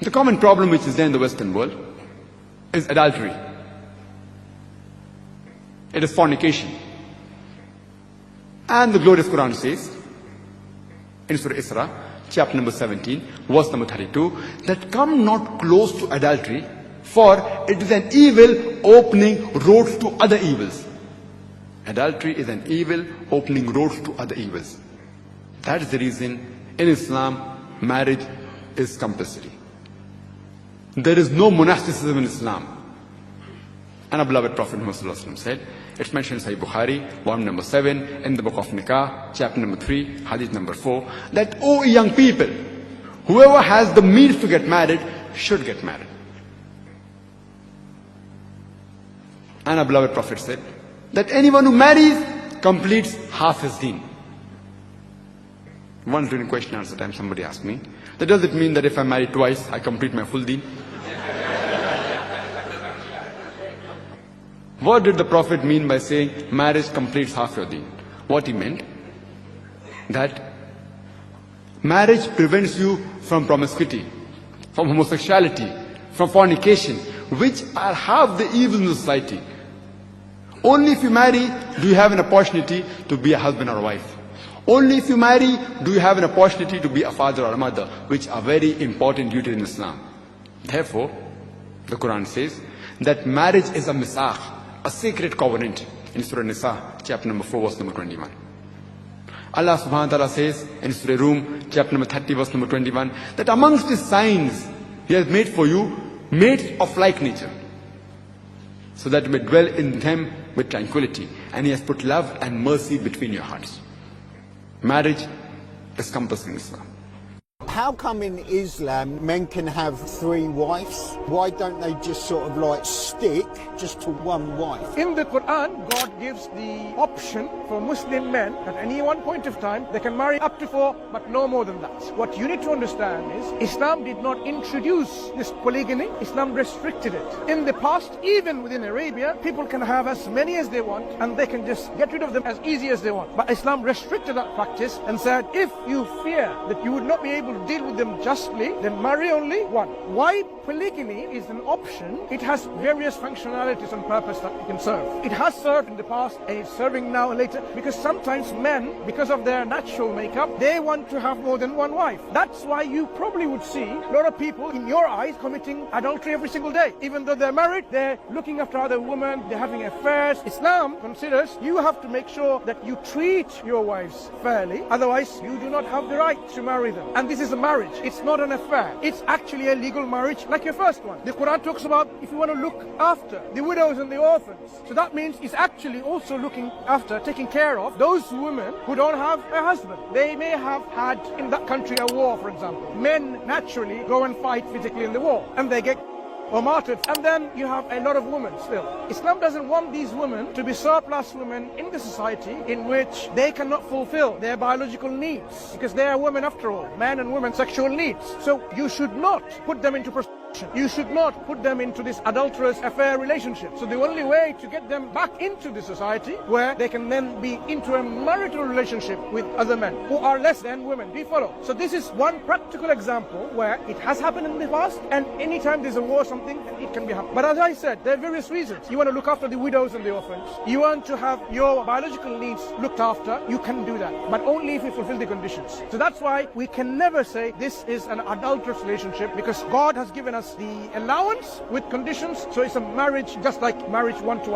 The common problem which is there in the Western world is adultery. It is fornication. And the glorious Quran says, in Surah Isra, chapter number 17, verse number 32, that come not close to adultery, for it is an evil opening roads to other evils. Adultery is an evil opening roads to other evils. That is the reason in Islam, marriage is compulsory. There is no monasticism in Islam. And our beloved Prophet Muhammad said, it's mentioned in Sahih Bukhari, volume number 7, in the book of Nikah, chapter number 3, hadith number 4, that, O young people, whoever has the means to get married should get married. And our beloved Prophet said that anyone who marries completes half his deen. Once during question and answer time, somebody asked me, that does it mean that if I marry twice, I complete my full deen? What did the Prophet mean by saying marriage completes half your deen? What he meant, that marriage prevents you from promiscuity, from homosexuality, from fornication, which are half the evils in society. Only if you marry do you have an opportunity to be a husband or a wife. Only if you marry do you have an opportunity to be a father or a mother, which are very important duties in Islam. Therefore, the Quran says that marriage is a misakh, a sacred covenant, in Surah Nisa, chapter number 4, verse number 21. Allah subhanahu wa ta'ala says in Surah Rum, chapter number 30, verse number 21, that amongst the signs He has made for you mates of like nature, so that you may dwell in them with tranquility, and He has put love and mercy between your hearts. Marriage is compulsory in Islam. How come in Islam men can have 3 wives? Why don't they just sort of like stick just to one wife? In the Quran, God gives the option for Muslim men at any one point of time, they can marry up to 4, but no more than that. What you need to understand is Islam did not introduce this polygamy, Islam restricted it. In the past, even within Arabia, people can have as many as they want and they can just get rid of them as easy as they want. But Islam restricted that practice and said, if you fear that you would not be able to deal with them justly, then marry only one. Why polygamy is an option? It has various functionalities and purpose that it can serve. It has served in the past and it's serving now and later, because sometimes men, because of their natural makeup, they want to have more than one wife. That's why you probably would see a lot of people in your eyes committing adultery every single day. Even though they're married, they're looking after other women, they're having affairs. Islam considers you have to make sure that you treat your wives fairly, otherwise you do not have the right to marry them. And this is a marriage. It's not an affair. It's actually a legal marriage like your first one. The Quran talks about if you want to look after the widows and the orphans. So that means it's actually also looking after, taking care of those women who don't have a husband. They may have had in that country a war, for example. Men naturally go and fight physically in the war and they get or martyred, and then you have a lot of women still. Islam doesn't want these women to be surplus women in the society in which they cannot fulfill their biological needs, because they are women after all, men and women sexual needs. So you should not put them into prostitution. You should not put them into this adulterous affair relationship. So the only way to get them back into the society where they can then be into a marital relationship with other men who are less than women. Do you follow? So this is one practical example where it has happened in the past, and anytime there's a war or something, it can be happening. But as I said, there are various reasons. You want to look after the widows and the orphans. You want to have your biological needs looked after. You can do that, but only if you fulfill the conditions. So that's why we can never say this is an adulterous relationship, because God has given us the allowance with conditions. So it's a marriage just like marriage one to one.